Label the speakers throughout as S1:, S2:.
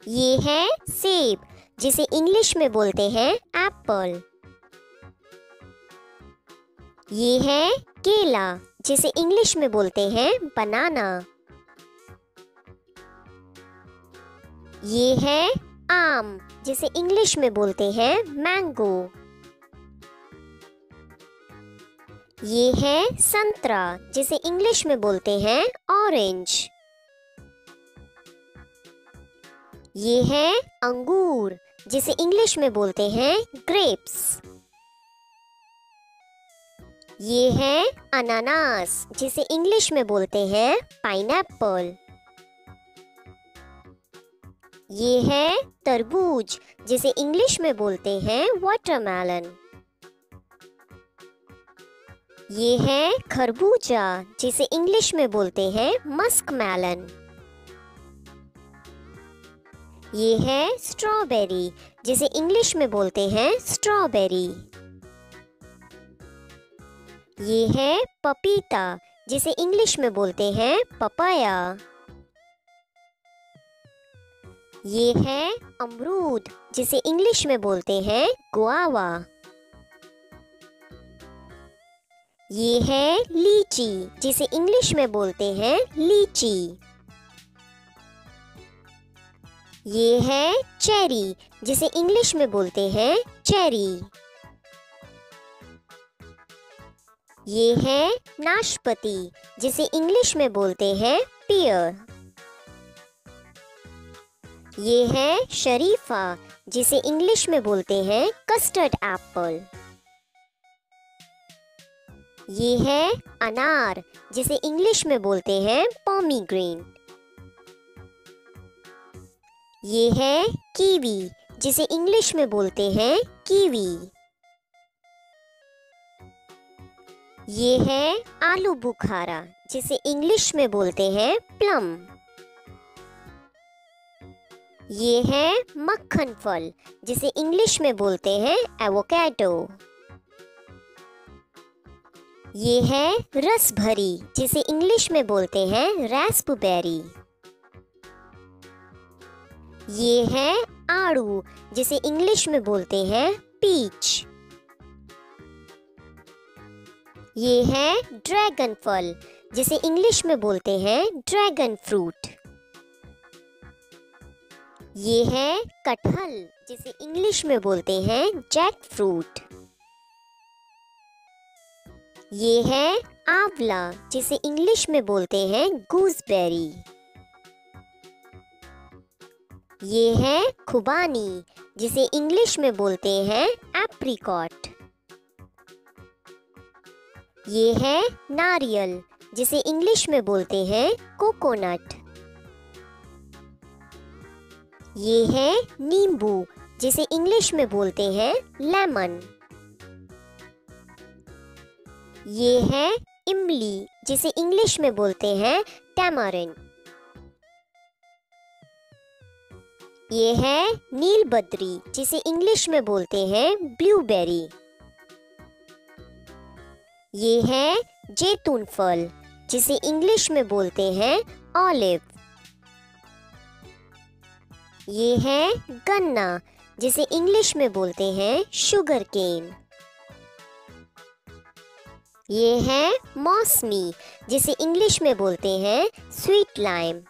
S1: ये है सेब, जिसे इंग्लिश में बोलते हैं एप्पल। ये है केला, जिसे इंग्लिश में बोलते हैं बनाना। ये है आम, जिसे इंग्लिश में बोलते हैं मैंगो। ये है संतरा, जिसे इंग्लिश में बोलते हैं ऑरेंज। ये है अंगूर, जिसे इंग्लिश में बोलते हैं ग्रेप्स। ये है अनानास, जिसे इंग्लिश में बोलते हैं पाइनएप्पल। ये है तरबूज, जिसे इंग्लिश में बोलते हैं वाटरमेलन। ये है खरबूजा, जिसे इंग्लिश में बोलते हैं मस्कमेलन। ये है स्ट्रॉबेरी, जिसे इंग्लिश में बोलते हैं स्ट्रॉबेरी। ये है पपीता, जिसे इंग्लिश में बोलते हैं पपाया। ये है अमरूद, जिसे इंग्लिश में बोलते हैं गुआवा। ये है लीची, जिसे इंग्लिश में बोलते हैं लीची। ये है चेरी, जिसे इंग्लिश में बोलते हैं चेरी। ये है नाशपाती, जिसे इंग्लिश में बोलते हैं पियर। ये है शरीफा, जिसे इंग्लिश में बोलते हैं कस्टर्ड एप्पल। ये है अनार, जिसे इंग्लिश में बोलते हैं पोमीग्रेनेट। ये है कीवी, जिसे इंग्लिश में बोलते हैं कीवी। ये है आलू बुखारा, जिसे इंग्लिश में बोलते हैं प्लम। ये है मक्खन फल, जिसे इंग्लिश में बोलते हैं एवोकाडो। ये है रसभरी, जिसे इंग्लिश में बोलते हैं रास्पबेरी। ये है आड़ू, जिसे इंग्लिश में बोलते हैं पीच। ये है ड्रैगन फल, जिसे इंग्लिश में बोलते हैं ड्रैगन फ्रूट। ये है कटहल, जिसे इंग्लिश में बोलते हैं जैक फ्रूट। ये है आंवला, जिसे इंग्लिश में बोलते हैं गूसबेरी। ये है खुबानी, जिसे इंग्लिश में बोलते हैं एप्रिकॉट। ये है नारियल, जिसे इंग्लिश में बोलते हैं कोकोनट। ये है नींबू, जिसे इंग्लिश में बोलते हैं लेमन। ये है इमली, जिसे इंग्लिश में बोलते हैं टैमरिंड। ये है नीलबद्री, जिसे इंग्लिश में बोलते हैं ब्लूबेरी। ये है जैतून फल, जिसे इंग्लिश में बोलते हैं ऑलिव। ये है गन्ना, जिसे इंग्लिश में बोलते हैं शुगर केन। ये है मौसमी, जिसे इंग्लिश में बोलते हैं स्वीट लाइम।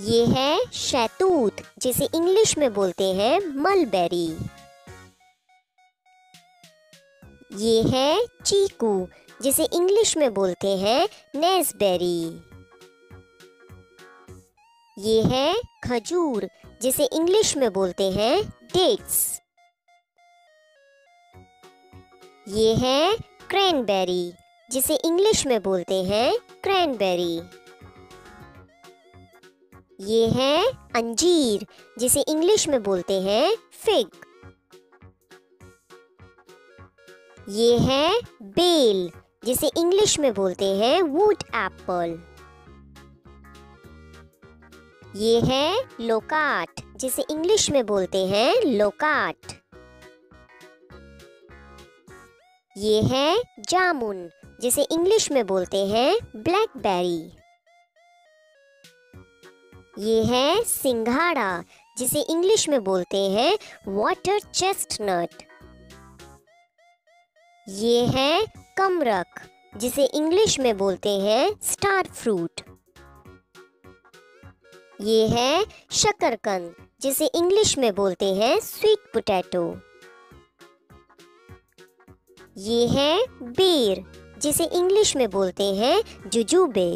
S1: ये है शहतूत, जिसे इंग्लिश में बोलते हैं मलबेरी। ये है चीकू, जिसे इंग्लिश में बोलते हैं नेसबेरी। ये है खजूर, जिसे इंग्लिश में बोलते हैं डेट्स। ये है क्रैनबेरी, जिसे इंग्लिश में बोलते हैं क्रैनबेरी। ये है अंजीर, जिसे इंग्लिश में बोलते हैं फिग। ये है बेल, जिसे इंग्लिश में बोलते हैं वुड एप्पल। ये है लोकाट, जिसे इंग्लिश में बोलते हैं लोकाट। ये है जामुन, जिसे इंग्लिश में बोलते हैं ब्लैकबेरी। ये है सिंघाड़ा, जिसे इंग्लिश में बोलते हैं वाटर चेस्टनट। ये है कमरक, जिसे इंग्लिश में बोलते हैं स्टार फ्रूट। ये है शकरकंद, जिसे इंग्लिश में बोलते हैं स्वीट पोटैटो। ये है बेर, जिसे इंग्लिश में बोलते हैं जुजुबे।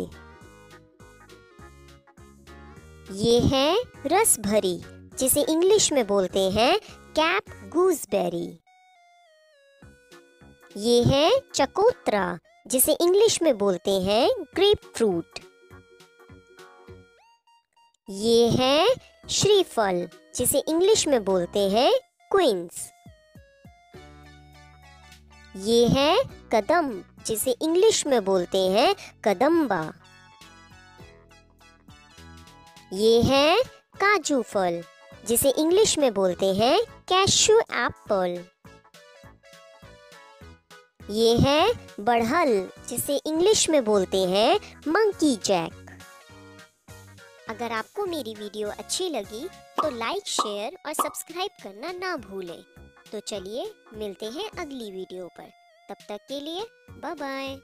S1: ये है रसभरी, जिसे इंग्लिश में बोलते हैं कैप गूसबेरी। ये है चकोतरा, जिसे इंग्लिश में बोलते हैं ग्रेप फ्रूट। ये है श्रीफल, जिसे इंग्लिश में बोलते हैं क्वींस। ये है कदम, जिसे इंग्लिश में बोलते हैं कदम्बा। ये है काजू फल, जिसे इंग्लिश में बोलते हैं कैश्यू एप्पल। ये है बढ़ल, जिसे इंग्लिश में बोलते हैं मंकी जैक। अगर आपको मेरी वीडियो अच्छी लगी तो लाइक, शेयर और सब्सक्राइब करना ना भूलें। तो चलिए मिलते हैं अगली वीडियो पर। तब तक के लिए बाय बाय।